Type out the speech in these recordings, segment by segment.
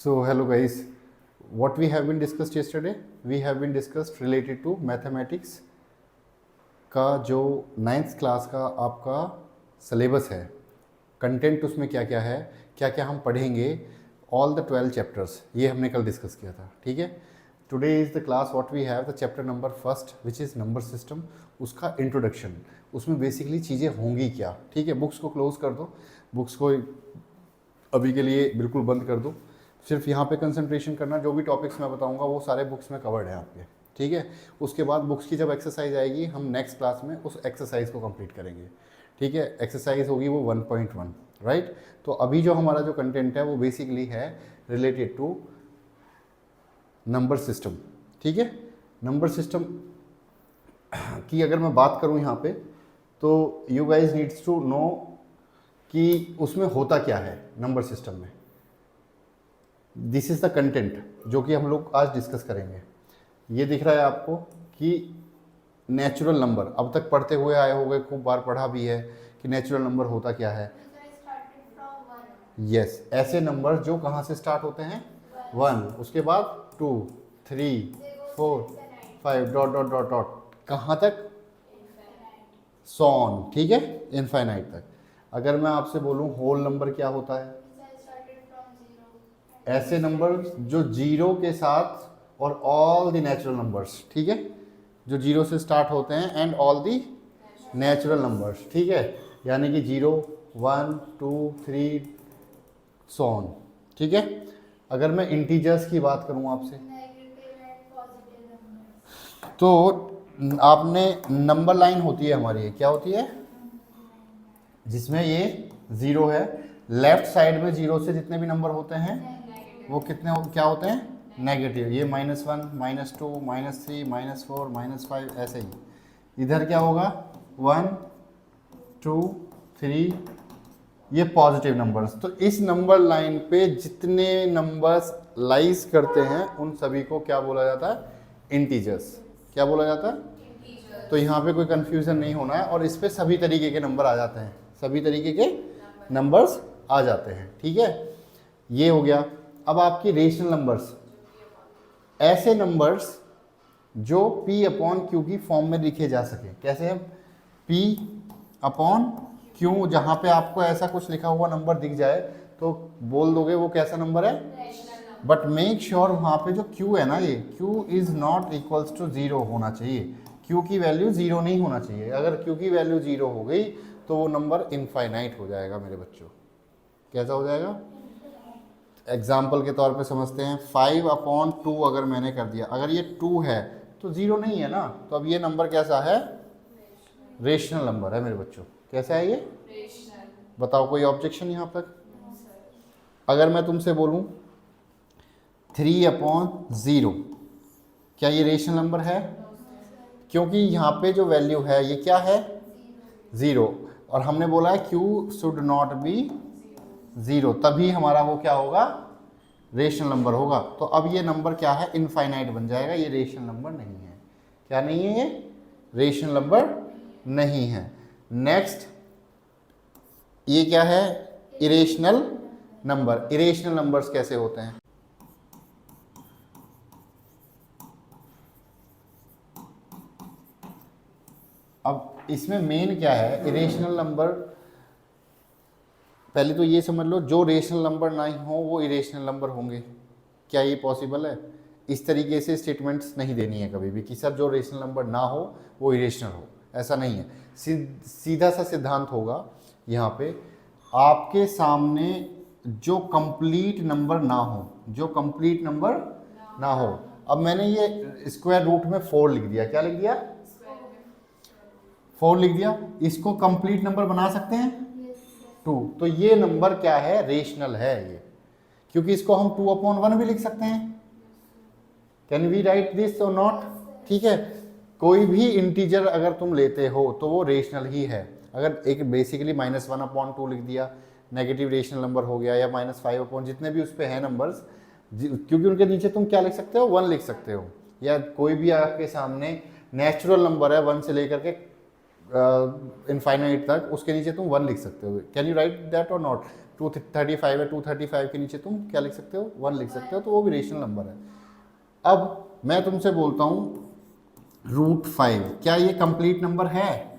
So hello guys, what we have been discussed yesterday? We have been discussed related to mathematics का जो 9th class का आपका syllabus है, content उसमें क्या क्या है, क्या क्या हम पढ़ेंगे, ऑल द 12 चैप्टर्स, ये हमने कल डिस्कस किया था. ठीक है. Today is the class what we have the chapter number first which is number system. उसका इंट्रोडक्शन, उसमें बेसिकली चीज़ें होंगी क्या. ठीक है. बुक्स को क्लोज कर दो, बुक्स को अभी के लिए बिल्कुल बंद कर दो, सिर्फ यहाँ पे कंसंट्रेशन करना. जो भी टॉपिक्स मैं बताऊँगा वो सारे बुक्स में कवर्ड है आपके. ठीक है. उसके बाद बुक्स की जब एक्सरसाइज आएगी हम नेक्स्ट क्लास में उस एक्सरसाइज को कंप्लीट करेंगे. ठीक है. एक्सरसाइज होगी वो 1.1. राइट. तो अभी जो हमारा जो कंटेंट है वो बेसिकली है रिलेटेड टू नंबर सिस्टम. ठीक है. नंबर सिस्टम की अगर मैं बात करूं यहाँ पे, तो you guys needs to know कि उसमें होता क्या है नंबर सिस्टम में. दिस इज़ द कंटेंट जो कि हम लोग आज डिस्कस करेंगे. ये दिख रहा है आपको कि नेचुरल नंबर, अब तक पढ़ते हुए आए हो गए, खूब बार पढ़ा भी है कि नेचुरल नंबर होता क्या है. यस, ऐसे नंबर जो कहाँ से स्टार्ट होते हैं, 1, उसके बाद 2, 3, 4, 5 डॉट डॉट डॉट डॉट, कहाँ तक, सॉन. ठीक है. इनफाइनाइट तक. अगर मैं आपसे बोलूँ होल नंबर क्या होता है, ऐसे नंबर जो जीरो के साथ और ऑल द नेचुरल नंबर्स. ठीक है. जो जीरो से स्टार्ट होते हैं and all the natural numbers. ठीक है. यानी कि 0, 1, 2, 3 सॉन. ठीक है. अगर मैं इंटीजर्स की बात करूं आपसे, तो आपने नंबर लाइन होती है हमारी, क्या होती है, जिसमें ये 0 है. लेफ्ट साइड में 0 से जितने भी नंबर होते हैं वो कितने क्या होते हैं, नेगेटिव. ये -1, -2, -3, -4, -5, ऐसे ही. इधर क्या होगा, 1, 2, 3, ये पॉजिटिव नंबर्स. तो इस नंबर लाइन पे जितने नंबर्स लाइज करते हैं उन सभी को क्या बोला जाता है, इंटीजर्स. क्या बोला जाता है. तो यहाँ पे कोई कंफ्यूजन नहीं होना है, और इस पे सभी तरीके के नंबर आ जाते हैं, सभी तरीके के नंबर्स आ जाते हैं. ठीक है. ये हो गया. अब आपकी रेशनल नंबर्स, ऐसे नंबर्स जो P/Q की फॉर्म में लिखे जा सके. कैसे है, P/Q, जहाँ पे आपको ऐसा कुछ लिखा हुआ नंबर दिख जाए तो बोल दोगे वो कैसा नंबर है. बट मेक श्योर वहाँ पे जो Q है ना, ये Q is not equals to 0 होना चाहिए. Q की वैल्यू 0 नहीं होना चाहिए. अगर Q की वैल्यू 0 हो गई तो वो नंबर इनफाइनाइट हो जाएगा मेरे बच्चों. कैसा हो जाएगा, एग्जाम्पल के तौर पे समझते हैं. 5/2 अगर मैंने कर दिया, अगर ये 2 है तो 0 नहीं है ना, तो अब ये नंबर कैसा है, रेशनल नंबर है मेरे बच्चों. कैसा है ये, बताओ, कोई ऑब्जेक्शन यहाँ तक. अगर मैं तुमसे बोलूँ 3/0, क्या ये रेशनल नंबर है, क्योंकि यहाँ पे जो वैल्यू है ये क्या है, 0, और हमने बोला है Q शुड नॉट बी 0, तभी हमारा वो क्या होगा, रेशनल नंबर होगा. तो अब ये नंबर क्या है, इनफाइनाइट बन जाएगा. ये रेशनल नंबर नहीं है. क्या नहीं है, ये रेशनल नंबर नहीं है. नेक्स्ट, ये क्या है, इरेशनल नंबर. इरेशनल नंबर्स कैसे होते हैं, अब इसमें मेन क्या है, इरेशनल नंबर. पहले तो ये समझ लो, जो रेशनल नंबर नहीं हो वो इरेशनल नंबर होंगे. क्या ये पॉसिबल है, इस तरीके से स्टेटमेंट्स नहीं देनी है कभी भी कि सर जो रेशनल नंबर ना हो वो इरेशनल हो. ऐसा नहीं है. सीधा सा सिद्धांत होगा यहाँ पे, आपके सामने जो कंप्लीट नंबर ना हो, जो कंप्लीट नंबर ना हो. अब मैंने ये स्क्वायर रूट में 4 लिख दिया. क्या लिख दिया, 4 लिख दिया. इसको कंप्लीट नंबर बना सकते हैं 2. तो ये नंबर क्या है, रेशनल है ये, क्योंकि इसको हम 2/1 भी लिख सकते हैं. कैन वी राइट दिस और नॉट. ठीक है. कोई भी इंटीजर अगर तुम लेते हो तो वो रेशनल ही है. अगर एक बेसिकली -1/2 लिख दिया, नेगेटिव रेशनल नंबर हो गया, या -5/, जितने भी उस पर हैं नंबर्स, क्योंकि उनके नीचे तुम क्या लिख सकते हो, 1 लिख सकते हो. या कोई भी आपके सामने नेचुरल नंबर है 1 से लेकर के इनफाइनाइट तक, उसके नीचे तुम 1 लिख सकते हो. कैन यू राइट दैट और नॉट. 235 है, 235 के नीचे तुम क्या लिख सकते हो, 1 लिख सकते हो, तो वो भी रेशनल नंबर है। अब मैं तुमसे बोलता हूँ √5, क्या ये कंप्लीट नंबर है?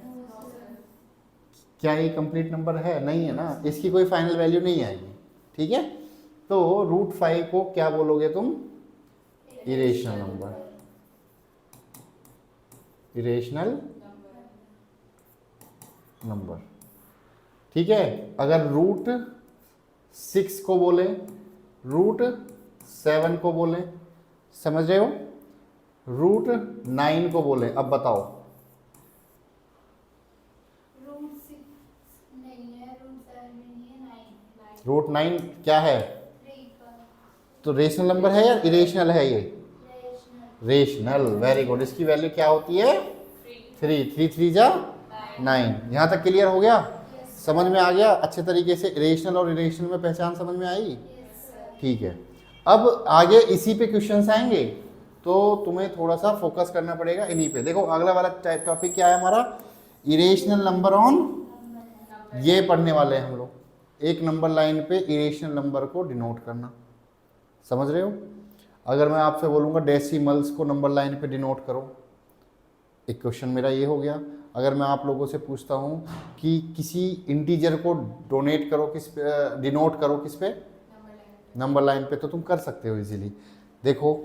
क्या ये कंप्लीट नंबर है? नहीं है ना, इसकी कोई फाइनल वैल्यू नहीं आएगी, ठीक है। तो √5 को क्या बोलोगे तुम? इरेशनल नंबर, इरेशनल नंबर, ठीक है। अगर √6 को बोले, √7 को बोले, समझ रहे हो, √9 को बोले, अब बताओ। √9 क्या है? तो रेशनल नंबर है या इरेशनल है ये? Rational, very good. इसकी वैल्यू क्या होती है? 3, 3 3 जा 9। यहाँ तक क्लियर हो गया? समझ में आ गया अच्छे तरीके से? रेशनल और इरेशनल में पहचान समझ में आई? ठीक है। अब आगे इसी पे क्वेश्चंस आएंगे, तो तुम्हें थोड़ा सा फोकस करना पड़ेगा इन्हीं पे। देखो अगला वाला टॉपिक क्या है हमारा? इरेशनल नंबर ऑन, ये पढ़ने वाले हैं हम लोग। एक नंबर लाइन पे इरेशनल नंबर को डिनोट करना, समझ रहे हो? अगर मैं आपसे बोलूँगा डेसिमल्स को नंबर लाइन पे डिनोट करो, एक क्वेश्चन मेरा ये हो गया। अगर मैं आप लोगों से पूछता हूँ कि किसी इंटीजर को डोनेट करो, किस पे डिनोट करो, किस पे? नंबर लाइन पे, तो तुम कर सकते हो इजीली। देखो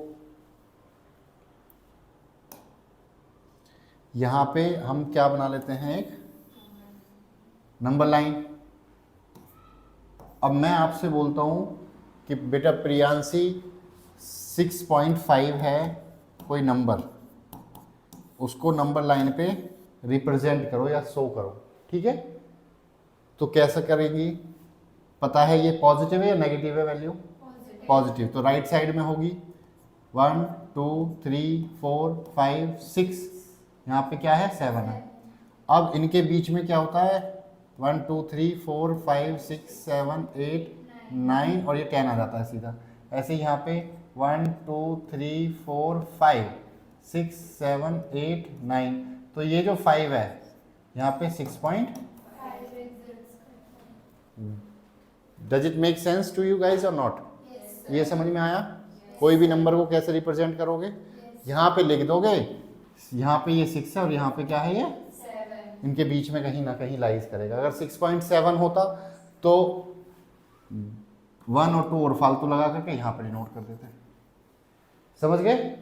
यहाँ पे हम क्या बना लेते हैं, एक नंबर लाइन। अब मैं आपसे बोलता हूँ कि बेटा प्रियांशी 6.5 है कोई नंबर, उसको नंबर लाइन पे रिप्रेजेंट करो या शो करो, ठीक है। तो कैसा करेंगी? पता है ये पॉजिटिव है या नेगेटिव है वैल्यू? पॉजिटिव, तो राइट साइड में होगी 1 2 3 4 5 6, यहाँ पे क्या है? 7 है। अब इनके बीच में क्या होता है? 1 2 3 4 5 6 7 8 9 और ये 10 आ जाता है सीधा। ऐसे यहाँ पे 1 2 3 4 5 6 7 8 9, तो ये जो 5 है यहाँ पे 6. Does it make sense to you guys और नॉट? ये समझ में आया? कोई भी नंबर को कैसे रिप्रेजेंट करोगे? यहाँ पे लिख दोगे, यहाँ पे ये 6 है और यहाँ पे क्या है? ये 7। इनके बीच में कहीं ना कहीं लाइज करेगा। अगर 6.7 होता तो 1 और 2 और फालतू लगा करके यहाँ पे डिनोट कर देते। समझ गए?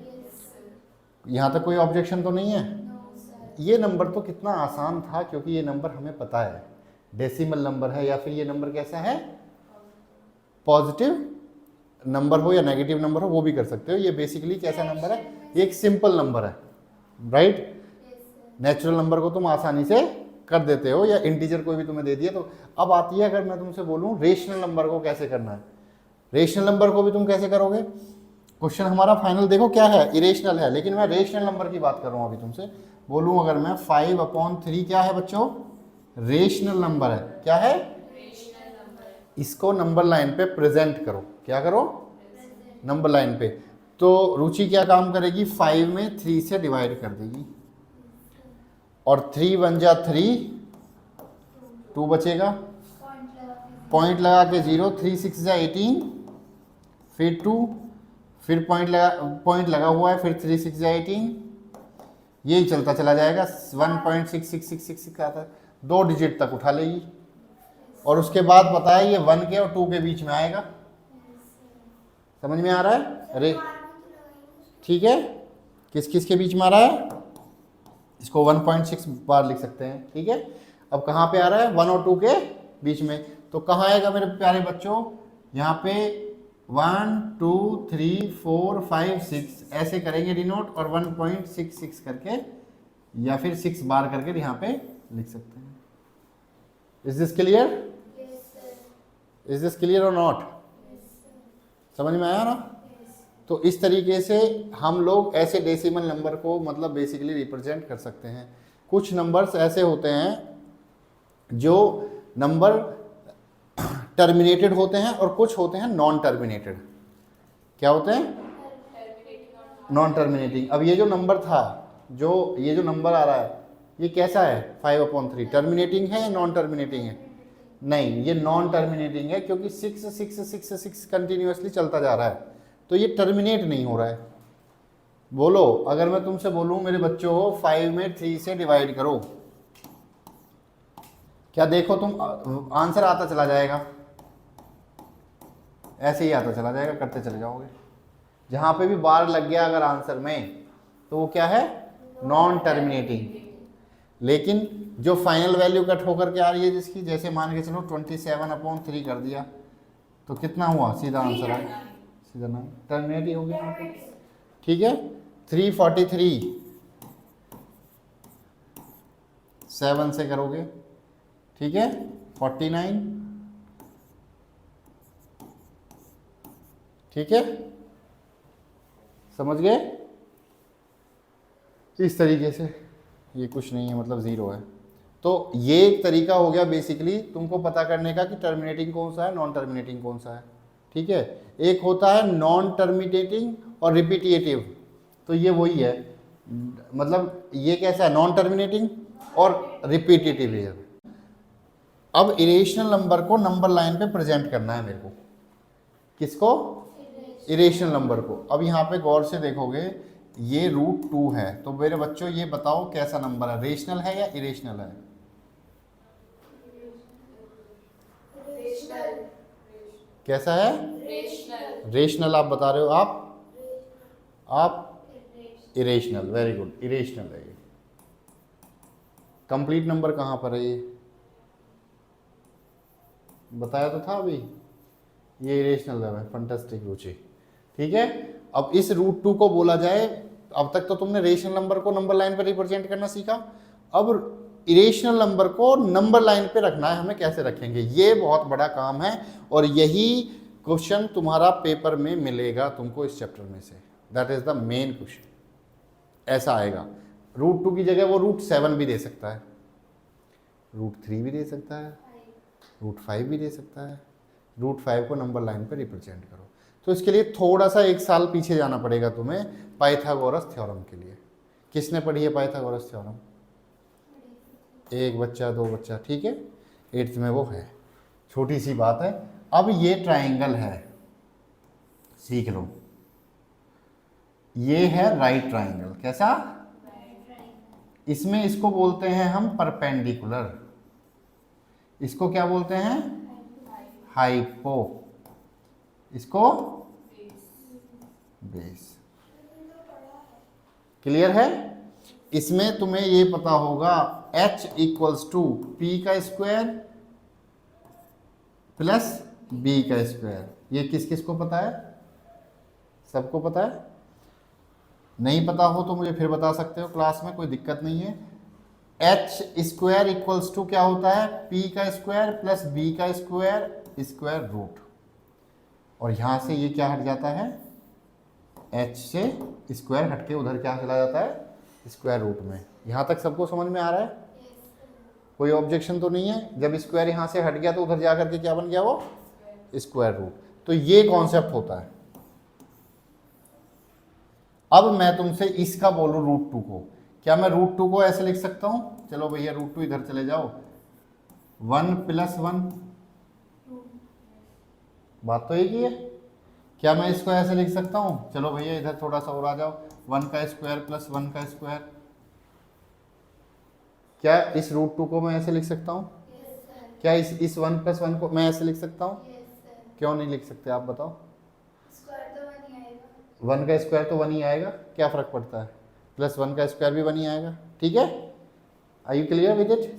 यहाँ तक कोई ऑब्जेक्शन तो नहीं है? ये नंबर तो कितना आसान था, क्योंकि ये नंबर हमें पता है डेसिमल नंबर है, या फिर ये नंबर कैसा है? पॉजिटिव नंबर हो या नेगेटिव नंबर हो, वो भी कर सकते हो। ये बेसिकली कैसा नंबर है? ये एक सिंपल नंबर है, राइट। नेचुरल नंबर को तुम आसानी से कर देते हो, या इंटीजर कोई भी तुम्हें दे दिया तो। अब आती है, अगर मैं तुमसे बोलूँ रेशनल नंबर को कैसे करना है, रेशनल नंबर को भी तुम कैसे करोगे? क्वेश्चन हमारा फाइनल देखो क्या है, इरेशनल है, लेकिन मैं रेशनल नंबर की बात कर रहा हूँ अभी तुमसे। बोलूँ अगर मैं 5/3 क्या है बच्चों? रेशनल नंबर है। क्या है? इसको नंबर लाइन पे प्रेजेंट करो। क्या करो? नंबर लाइन पे। तो रुचि क्या काम करेगी? 5 में 3 से डिवाइड कर देगी, और 3 1 जा 3, 2 बचेगा, पॉइंट लगा के 0, 3 6 जा 18, फिर 2, फिर पॉइंट लगा हुआ है, फिर 3 6 जा 18, यही चलता चला जाएगा। 1.6666 आता है, 2 डिजिट तक उठा लेगी, और उसके बाद पता है ये 1 के और 2 के बीच में आएगा। समझ में आ रहा है? अरे ठीक है, किस किस के बीच में आ रहा है? इसको 1.6 बार लिख सकते हैं, ठीक है। अब कहाँ पे आ रहा है? 1 और 2 के बीच में, तो कहाँ आएगा मेरे प्यारे बच्चों? यहाँ पे 1 2 3 4 5 6 ऐसे करेंगे डिनोट, और 1.66 करके या फिर 6 बार करके यहाँ पे लिख सकते हैं। Is this clear? Is this clear और नॉट? समझ में आया ना? तो इस तरीके से हम लोग ऐसे डेसिमल नंबर को मतलब बेसिकली रिप्रेजेंट कर सकते हैं। कुछ नंबर्स ऐसे होते हैं जो नंबर टर्मिनेटेड होते हैं, और कुछ होते हैं नॉन टर्मिनेटेड। क्या होते हैं? Non terminating. अब ये जो नंबर था, ये जो नंबर आ रहा है, ये कैसा है? 5/3 टर्मिनेटिंग है या नॉन टर्मिनेटिंग है? नहीं, ये नॉन टर्मिनेटिंग है क्योंकि 6 6 6 6 कंटिन्यूअसली चलता जा रहा है, तो ये टर्मिनेट नहीं हो रहा है। बोलो, अगर मैं तुमसे बोलूं मेरे बच्चों 5 में 3 से डिवाइड करो, क्या देखो तुम आंसर आता चला जाएगा, ऐसे ही आता चला जाएगा, करते चले जाओगे। जहां पे भी बार लग गया अगर आंसर में, तो वो क्या है, नॉन टर्मिनेटिंग। लेकिन जो फाइनल वैल्यू कट होकर के आ रही है जिसकी, जैसे मान के चलो 27/3 कर दिया, तो कितना हुआ, सीधा आंसर आया, सीधा 9, टर्मिनेट ही हो गया यहाँ पे। ठीक है, 343 7 से करोगे, ठीक है, 49, ठीक है, समझ गए। इस तरीके से, ये कुछ नहीं है, मतलब 0 है। तो ये एक तरीका हो गया बेसिकली तुमको पता करने का कि टर्मिनेटिंग कौन सा है, नॉन टर्मिनेटिंग कौन सा है। ठीक है, एक होता है नॉन टर्मिनेटिंग और रिपीटेटिव, तो ये वही है, मतलब ये कैसा है, नॉन टर्मिनेटिंग और रिपीटेटिव है। अब इरेशनल नंबर को नंबर लाइन पे प्रेजेंट करना है मेरे को, किसको, इरेशनल नंबर को। अब यहाँ पे गौर से देखोगे, ये √2 है, तो मेरे बच्चों ये बताओ कैसा नंबर है, रेशनल है या इरेशनल है। कैसा है, रेशनल आप बता रहे हो, आप इरेशनल, वेरी गुड, इरेशनल है ये। कंप्लीट नंबर कहाँ पर है, ये बताया तो था अभी, ये इरेशनल है, फंटास्टिक रुचि। ठीक है, अब इस √2 को बोला जाए, अब तक तो तुमने रेशनल नंबर को नंबर लाइन पर रिप्रेजेंट करना सीखा, अब इरेशनल नंबर को नंबर लाइन पे रखना है, हमें कैसे रखेंगे, ये बहुत बड़ा काम है, और यही क्वेश्चन तुम्हारा पेपर में मिलेगा तुमको इस चैप्टर में से, that is the main question. ऐसा आएगा, √2 की जगह वो √7 भी दे सकता है, √3 भी दे सकता है, √5 भी दे सकता है, √5 को नंबर लाइन पे रिप्रेजेंट करो। तो इसके लिए थोड़ा सा 1 साल पीछे जाना पड़ेगा तुम्हें, पाइथागोरस थ्योरम के लिए। किसने पढ़ी है पाइथागोरस थ्योरम, एक बच्चा, 2 बच्चा, ठीक है, 8th में वो है, छोटी सी बात है। अब ये ट्राइंगल है, सीख लो, ये है राइट ट्राइंगल, कैसा, इसमें इसको बोलते हैं हम परपेंडिकुलर, इसको क्या बोलते हैं, हाइपो, इसको बेस। क्लियर है। इसमें तुम्हें ये पता होगा h = p² प्लस b², ये किस किस को पता है, सबको पता है, नहीं पता हो तो मुझे फिर बता सकते हो क्लास में, कोई दिक्कत नहीं है। h² = क्या होता है, p² plus b² square root, और यहां से ये क्या हट जाता है, h से स्क्वायर हटके उधर क्या चला जाता है, स्क्वायर रूट में। यहां तक सबको समझ में आ रहा है, कोई ऑब्जेक्शन तो नहीं है। जब स्क्वायर यहां से हट गया तो उधर जाकर के क्या बन गया, वो स्क्वायर रूट। तो ये कॉन्सेप्ट होता है। अब मैं तुमसे इसका बोलूं √2 को, क्या मैं √2 को ऐसे लिख सकता हूं, चलो भैया √2 इधर चले जाओ, 1 + 1, बात तो एक ही है। क्या मैं इसको ऐसे लिख सकता हूं, चलो भैया इधर थोड़ा सा और आ जाओ, 1² प्लस 1²। क्या इस √2 को मैं ऐसे लिख सकता हूं, क्या इस 1 + 1 को मैं ऐसे लिख सकता हूं, क्यों नहीं लिख सकते आप बताओ, 1 का स्क्वायर तो 1 ही आएगा, क्या फर्क पड़ता है, प्लस 1 का स्क्वायर भी 1 ही आएगा। ठीक है, are you clear with it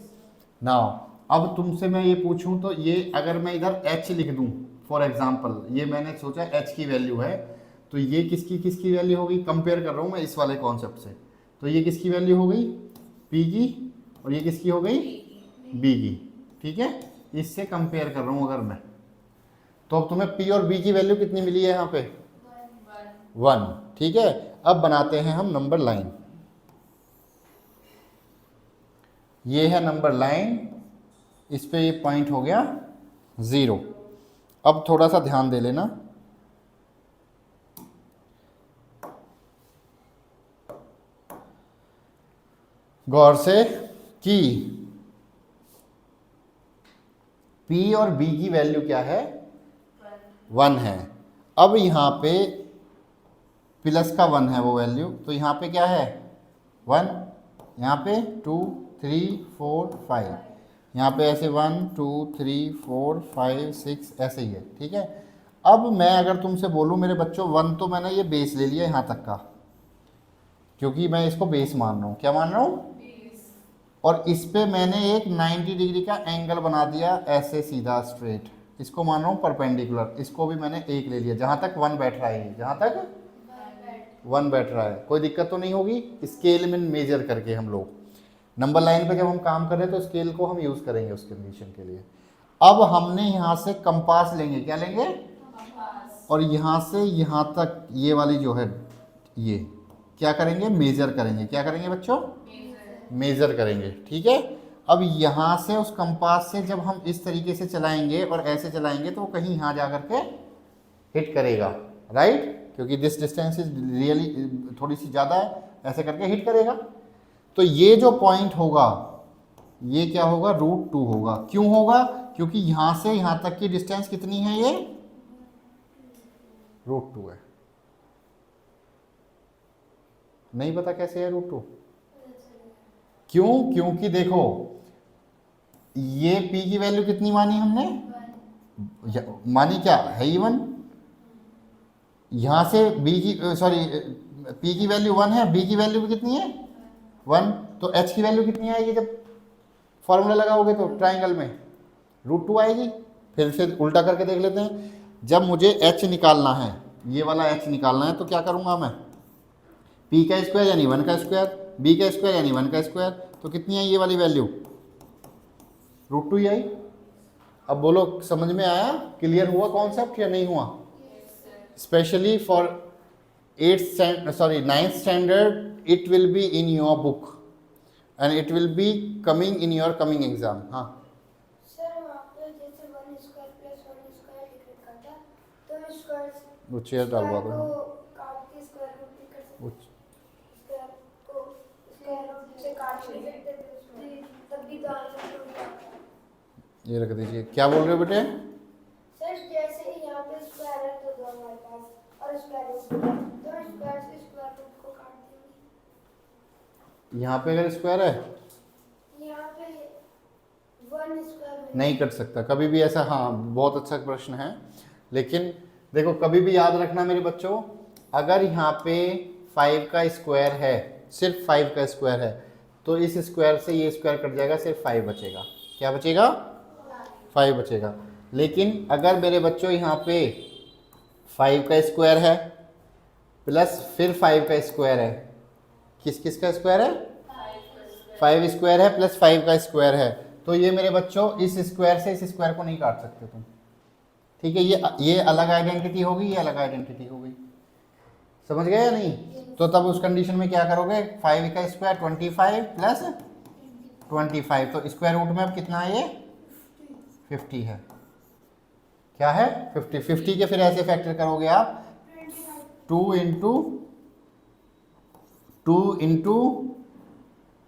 now. अब तुमसे मैं ये पूछूं, तो ये अगर मैं इधर h लिख दूं फॉर एग्जाम्पल, ये मैंने सोचा h की वैल्यू है, तो ये किसकी वैल्यू हो गई, कंपेयर कर रहा हूं मैं इस वाले कॉन्सेप्ट से, तो ये किसकी वैल्यू हो गई, p की, और ये किसकी हो गई, b की। ठीक है, इससे कंपेयर कर रहा हूं अगर मैं, तो अब तुम्हें p और b की वैल्यू कितनी मिली है यहाँ पे, 1। ठीक है, अब बनाते हैं हम नंबर लाइन, ये है नंबर लाइन, इस पे ये पॉइंट हो गया 0। अब थोड़ा सा ध्यान दे लेना, गौर से, कि p और b की वैल्यू क्या है, 1 है। अब यहाँ पे प्लस का 1 है वो वैल्यू, तो यहाँ पे क्या है 1, यहाँ पे 2 3 4 5, यहाँ पे ऐसे 1 2 3 4 5 6 ऐसे ही है, ठीक है। अब मैं अगर तुमसे बोलूँ मेरे बच्चों 1 तो मैंने ये बेस ले लिया यहाँ तक का, क्योंकि मैं इसको बेस मान रहा हूँ, क्या मान रहा हूँ, और इस पे मैंने एक 90 डिग्री का एंगल बना दिया ऐसे सीधा स्ट्रेट, इसको मान रहा हूँ परपेंडिकुलर, इसको भी मैंने 1 ले लिया जहाँ तक 1 बैठ रहा है, जहाँ तक 1 बैठ रहा है, कोई दिक्कत तो नहीं होगी। स्केल में मेजर करके हम लोग नंबर लाइन पे जब हम काम कर रहे हैं तो स्केल को हम यूज़ करेंगे उस कंडीशन के लिए। अब हमने यहाँ से कंपास लेंगे, क्या लेंगे, और यहाँ से यहाँ तक ये वाली जो है ये क्या करेंगे, मेजर करेंगे, क्या करेंगे बच्चों, मेजर करेंगे, ठीक है। अब यहाँ से उस कंपास से जब हम इस तरीके से चलाएंगे और ऐसे चलाएंगे तो वो कहीं यहाँ जा करके हिट करेगा, राइट, क्योंकि दिस डिस्टेंस इज रियली थोड़ी सी ज़्यादा है, ऐसे करके हिट करेगा। तो ये जो पॉइंट होगा ये क्या होगा, √2 होगा। क्यों होगा, क्योंकि यहाँ से यहाँ तक की डिस्टेंस कितनी है, ये √2 है। नहीं पता कैसे है √2, क्यों, क्योंकि देखो ये p की वैल्यू कितनी मानी हमने, मानी क्या है, ही 1, यहाँ से b की सॉरी p की वैल्यू 1 है, b की वैल्यू भी कितनी है 1, तो h की वैल्यू कितनी आएगी जब फॉर्मूला लगाओगे तो ट्राइंगल में √2 आएगी। फिर से उल्टा करके देख लेते हैं, जब मुझे h निकालना है, ये वाला h निकालना है, तो क्या करूँगा मैं, p का स्क्वायर यानी 1 का स्क्वायर, b का स्क्वायर यानी 1 का स्क्वायर, तो कितनी आई ये वाली वैल्यू, √2 ही आई। अब बोलो समझ में आया, क्लियर हुआ कॉन्सेप्ट या नहीं हुआ, specially for 9th standard it will be in your book and it will be coming in your coming exam. हाँ सर, वहाँ पे जैसे 1 स्क्वायर प्लस 1 स्क्वायर लिख रखा था, तो स्क्वायर वो चेयर डालवा दो, काट के स्क्वायर रूट भी कर सकते, वो स्क्वायर को स्क्वायर रूट से काट नहीं सकते, तब भी तो आंसर हो जाता है। ये रख दीजिए। क्या बोल रहे हो बेटे, सर जैसे यहाँ पे स्क्वायर है तो दो हमारे पास, और स्क्वायर रूट है, तो स्क्वायर से स्क्वायर रूट को काट देंगे। यहाँ पे अगर स्क्वायर है यहाँ पे 1 स्क्वायर नहीं कट सकता कभी भी ऐसा, हाँ बहुत अच्छा प्रश्न है। लेकिन देखो कभी भी याद रखना मेरे बच्चों, अगर यहाँ पे 5 का स्क्वायर है, सिर्फ 5 का स्क्वायर है, तो इस स्क्वायर से ये स्क्वायर कट जाएगा, सिर्फ 5 बचेगा। क्या बचेगा, 5 बचेगा। लेकिन अगर मेरे बच्चों यहाँ पे 5 का स्क्वायर है प्लस फिर 5 का स्क्वायर है, किस किस का स्क्वायर है, 5 स्क्वायर है प्लस 5 का स्क्वायर है, तो ये मेरे बच्चों इस स्क्वायर से इस स्क्वायर को नहीं काट सकते तुम, ठीक है। ये अलग आइडेंटिटी होगी, ये अलग आइडेंटिटी होगी, समझ गए या नहीं। तो तब उस कंडीशन में क्या करोगे, 5 का स्क्वायर 25 प्लस 25, तो स्क्वायर रूट में अब कितना है, ये 50 है, क्या है 50 के फिर ऐसे फैक्टर करोगे आप 2 इंटू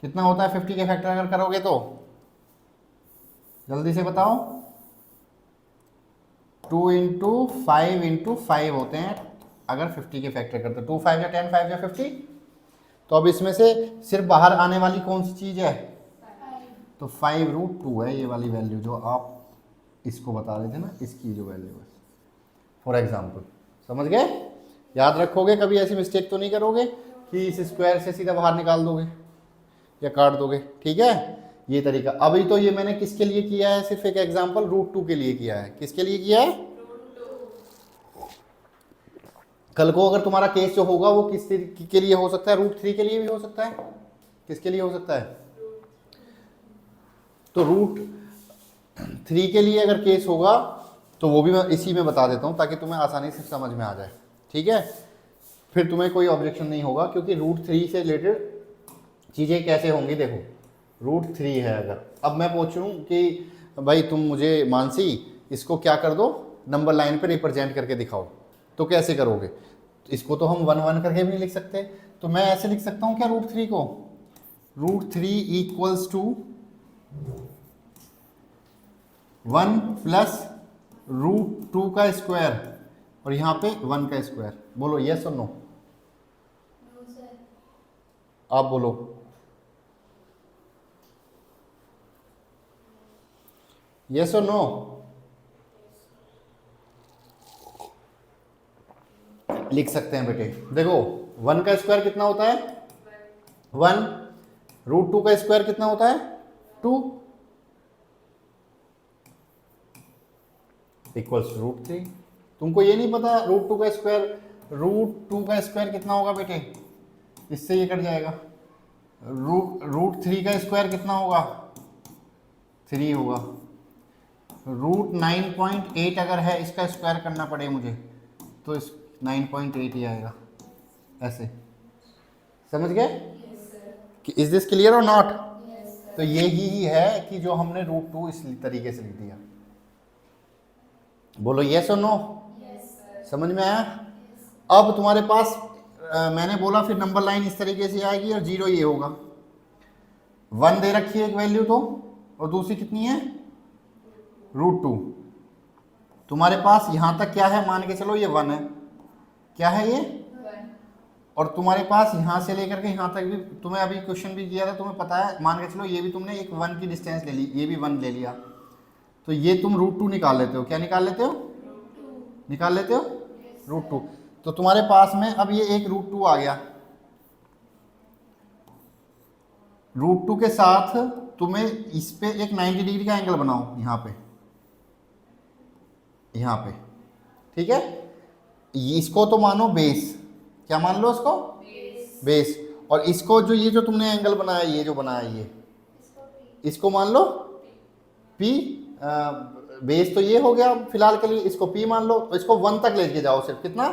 कितना होता है 50 के फैक्टर अगर करोगे तो, जल्दी से बताओ, 2 इंटू 5 होते हैं अगर 50 के फैक्टर करते, 2 5 या 10 5 या 50। तो अब इसमें से सिर्फ बाहर आने वाली कौन सी चीज़ है, तो 5√2 है ये वाली वैल्यू जो आप इसको बता रहे थे ना, इसकी जो वैल्यू है फॉर एग्जाम्पल, समझ गए। याद रखोगे, कभी ऐसी मिस्टेक तो नहीं करोगे कि इस स्क्वायर से सीधा बाहर निकाल दोगे या काट दोगे, ठीक है। ये तरीका, अभी तो ये मैंने किसके लिए किया है, सिर्फ एक एग्जाम्पल √2 के लिए किया है। किसके लिए किया है, कल को अगर तुम्हारा केस जो होगा वो किस के लिए हो सकता है, √3 के लिए भी हो सकता है, किसके लिए हो सकता है, तो √3 के लिए अगर केस होगा तो वो भी मैं इसी में बता देता हूँ ताकि तुम्हें आसानी से समझ में आ जाए, ठीक है। फिर तुम्हें कोई ऑब्जेक्शन नहीं होगा, क्योंकि √3 से रिलेटेड चीज़ें कैसे होंगी, देखो √3 है अगर, अब मैं पूछूं कि भाई तुम मुझे मानसी इसको क्या कर दो, नंबर लाइन पे रिप्रेजेंट करके दिखाओ, तो कैसे करोगे, इसको तो हम 1 1 करके भी नहीं लिख सकते, तो मैं ऐसे लिख सकता हूँ क्या √3 को, √3 इक्वल्स टू 1 प्लस रूट 2 का स्क्वायर और यहाँ पे 1 का स्क्वायर। बोलो यस और नो। No sir. आप बोलो यस और नो। लिख सकते हैं बेटे। देखो 1 का स्क्वायर कितना होता है 1, रूट 2 का स्क्वायर कितना होता है 2 इक्वल्स रूट 3। तुमको ये नहीं पता रूट 2 का स्क्वायर कितना होगा बेटे, इससे ये कट जाएगा। रूट 3 का स्क्वायर कितना होगा 3 होगा। रूट 9.8 अगर है इसका स्क्वायर करना पड़े मुझे तो इस 9.8 ही आएगा। ऐसे समझ गए कि इज दिस क्लियर और नॉट। तो यही है कि जो हमने रूट 2 इस तरीके से लिख दिया। बोलो यस और नो। समझ में आया। अब तुम्हारे पास मैंने बोला फिर नंबर लाइन इस तरीके से आएगी और 0 ये होगा। 1 दे रखी है एक वैल्यू तो, और दूसरी कितनी है रूट 2। तुम्हारे पास यहां तक क्या है मान के चलो ये 1 है, क्या है ये 1। और तुम्हारे पास यहां से लेकर के यहां तक भी तुम्हें अभी क्वेश्चन भी किया था, तुम्हें पता है मान के चलो ये भी तुमने एक 1 की डिस्टेंस ले ली, ये भी 1 ले लिया, तो ये तुम रूट 2 निकाल लेते हो। क्या निकाल लेते हो निकाल लेते हो रूट 2। तो तुम्हारे पास में अब ये एक रूट 2 आ गया। रूट 2 के साथ तुम्हें इस पे एक 90 डिग्री का एंगल बनाओ यहाँ पे ठीक है। इसको तो मानो बेस, क्या मान लो इसको बेस। और इसको जो ये जो तुमने एंगल बनाया ये जो बनाया ये इसको मान लो पी। बेस तो ये हो गया फिलहाल के लिए, इसको पी मान लो। तो इसको 1 तक लेके जाओ, सिर्फ कितना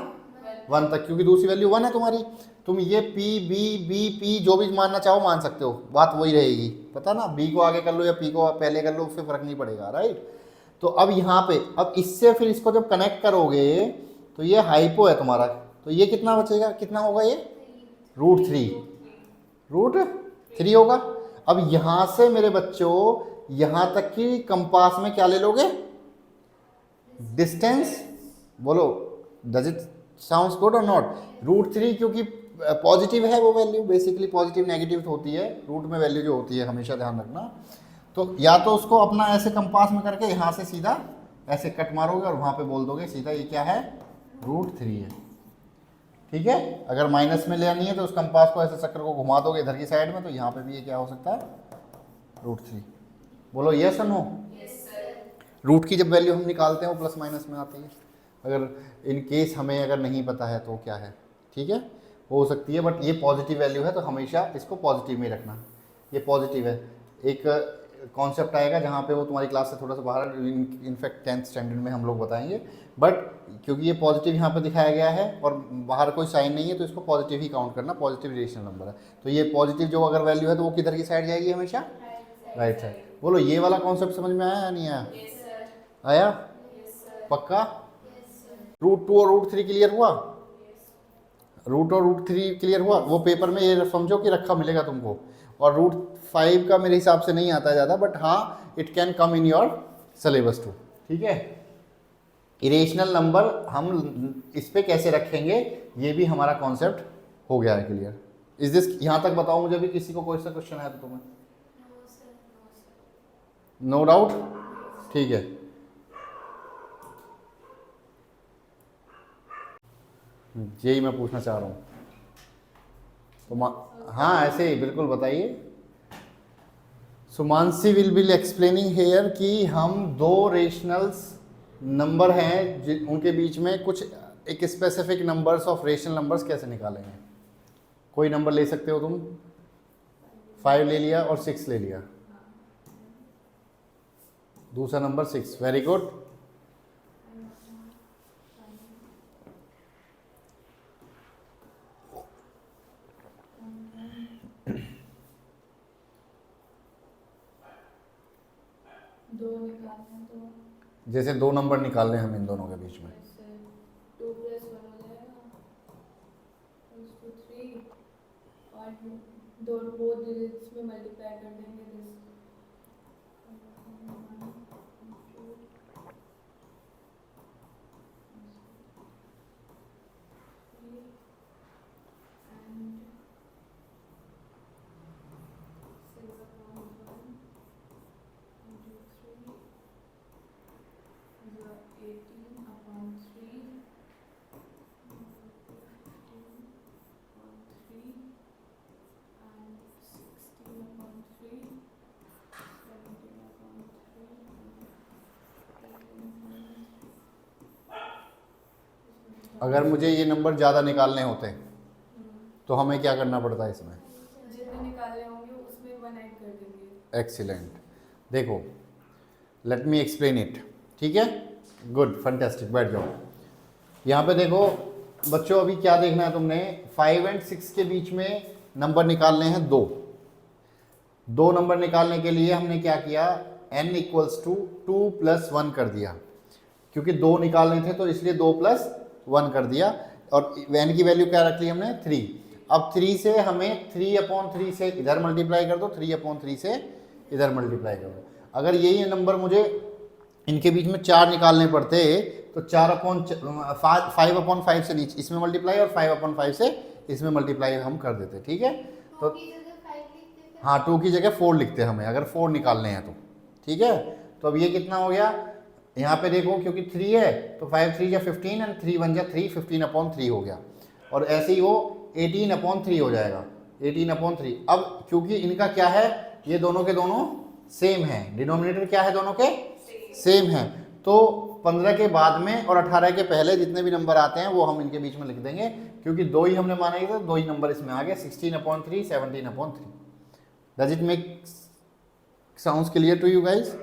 1 तक, क्योंकि दूसरी वैल्यू 1 है तुम्हारी। तुम ये पी बी पी जो भी मानना चाहो मान सकते हो, बात वही रहेगी। पता ना बी को आगे कर लो या पी को पहले कर लो, उससे फर्क नहीं पड़ेगा राइट। तो अब यहाँ पे अब इससे फिर इसको जब कनेक्ट करोगे तो ये हाइपो है तुम्हारा, तो ये कितना बचेगा, कितना होगा ये रूट 3 होगा। अब यहां से मेरे बच्चों यहां तक की कंपास में क्या ले लोगे डिस्टेंस। बोलो डज इट साउंड्स गुड और नॉट। रूट 3 क्योंकि पॉजिटिव है वो वैल्यू, बेसिकली पॉजिटिव नेगेटिव होती है रूट में वैल्यू जो होती है, हमेशा ध्यान रखना। तो या तो उसको अपना ऐसे कंपास में करके यहाँ से सीधा ऐसे कट मारोगे और वहाँ पे बोल दोगे सीधा ये क्या है रूट 3 है। ठीक है। अगर माइनस में लेनी है तो उस कंपास को ऐसे चक्कर को घुमा दोगे इधर की साइड में, तो यहाँ पे भी ये क्या हो सकता है रूट 3। बोलो यस और नो। रूट की जब वैल्यू हम निकालते हैं वो प्लस माइनस में आती है। अगर इन केस हमें अगर नहीं पता है तो क्या है, ठीक है हो सकती है, बट ये पॉजिटिव वैल्यू है तो हमेशा इसको पॉजिटिव में रखना। ये पॉजिटिव है। एक कॉन्सेप्ट आएगा जहाँ पे वो तुम्हारी क्लास से थोड़ा सा बाहर, इनफैक्ट 10th स्टैंडर्ड में हम लोग बताएंगे, बट क्योंकि ये पॉजिटिव यहाँ पे दिखाया गया है और बाहर कोई साइन नहीं है तो इसको पॉजिटिव ही काउंट करना, पॉजिटिव रेशनल नंबर है। तो ये पॉजिटिव जो अगर वैल्यू है तो वो किधर की साइड जाएगी हमेशा राइट साइड। बोलो ये वाला कॉन्सेप्ट समझ में आया या नहीं आया आया पक्का। रूट 2 और रूट 3 क्लियर हुआ, रूट और रूट 3 क्लियर हुआ। वो पेपर में ये समझो कि रखा मिलेगा तुमको। और रूट 5 का मेरे हिसाब से नहीं आता है ज़्यादा, बट हाँ it can come in your syllabus too. ठीक है। इरेशनल नंबर हम इस पे कैसे रखेंगे ये भी हमारा कॉन्सेप्ट हो गया है क्लियर। इज दिस यहाँ तक बताओ मुझे भी, किसी को कोई सा क्वेश्चन है तो तुम्हें नो डाउट ठीक है। यही मैं पूछना चाह रहा हूँ तो हाँ ऐसे ही बिल्कुल बताइए। सुमानसी विल बी एक्सप्लेनिंग हेयर कि हम दो रेशनल्स नंबर हैं उनके बीच में कुछ एक specific numbers of rational numbers कैसे निकालेंगे। कोई नंबर ले सकते हो तुम, 5 ले लिया और 6 ले लिया, दूसरा नंबर 6, वेरी गुड। जैसे 2 नंबर निकाल रहे हैं हम इन दोनों के बीच में, 2 + 1 हो जाएगा = 3 और दो डिजिट्स में मल्टीप्लाई कर देंगे दिस अगर मुझे ये नंबर ज़्यादा निकालने होते तो हमें क्या करना पड़ता है इसमें? जितने निकालने होंगे उसमें 1 ऐड कर देंगे। एक्सीलेंट। देखो, लेट मी एक्सप्लेन इट। ठीक है, गुड, फैंटास्टिक, बैठ जाओ। यहाँ पे देखो बच्चों, अभी क्या देखना है तुमने? 5 और 6 के बीच में नंबर निकालने हैं दो नंबर निकालने के लिए हमने क्या किया? n इक्वल्स टू 2 + 1 कर दिया, क्योंकि 2 निकालने थे तो इसलिए 2 + 1 कर दिया, और n की वैल्यू क्या रख ली हमने? 3। अब 3 से हमें 3/3 से इधर मल्टीप्लाई कर दो, 3/3 से इधर मल्टीप्लाई कर दो। अगर यही नंबर मुझे इनके बीच में 4 निकालने पड़ते तो 5/5 से नीचे इसमें मल्टीप्लाई और 5/5 से इसमें मल्टीप्लाई हम कर देते। ठीक है, तो हाँ 2 की जगह 4 लिखते हमें, अगर 4 निकालने हैं तो। ठीक है, तो अब ये कितना हो गया? यहाँ पे देखो, क्योंकि 3 है तो 5 3 जा 15 एंड 3 1 जा 3, 15/3 हो गया, और ऐसे ही वो 18/3 हो जाएगा, 18/3। अब क्योंकि इनका क्या है, ये दोनों के दोनों सेम है, डिनोमिनेटर क्या है दोनों के? सेम है, तो 15 के बाद में और 18 के पहले जितने भी नंबर आते हैं वो हम इनके बीच में लिख देंगे, क्योंकि 2 ही हमने माना था, 2 ही नंबर इसमें आ गए, 16/3, 17/3। Does it make sounds clear to you guys?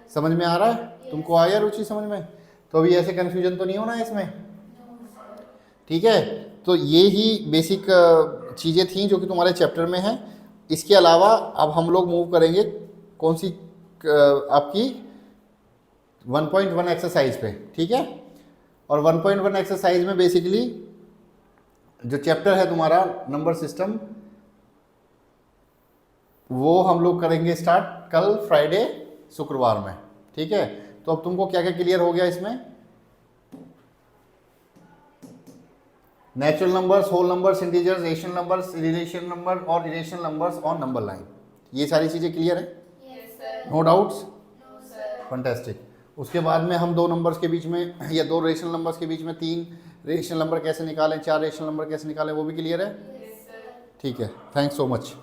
समझ में आ रहा है? तुमको आया रुचि समझ में? तो अभी ऐसे कंफ्यूजन तो नहीं होना है इसमें? ठीक है, तो ये ही बेसिक चीज़ें थी जो कि तुम्हारे चैप्टर में हैं। इसके अलावा अब हम लोग मूव करेंगे कौन सी आपकी 1.1 एक्सरसाइज पे। ठीक है, और 1.1 एक्सरसाइज में बेसिकली जो चैप्टर है तुम्हारा नंबर सिस्टम, वो हम लोग करेंगे स्टार्ट कल फ्राइडे शुक्रवार में। ठीक है, तो अब तुमको क्या क्या क्लियर हो गया इसमें? Natural numbers, whole numbers, integers, rational numbers, relation number और irrational numbers on number line, ये सारी चीज़ें क्लियर है? No doubts? फैंटास्टिक। उसके बाद में हम 2 नंबर्स के बीच में या 2 रेशनल नंबर्स के बीच में 3 रेशनल नंबर कैसे निकालें, 4 रेशनल नंबर कैसे निकालें, वो भी क्लियर है? ठीक है, थैंक्स सो मच।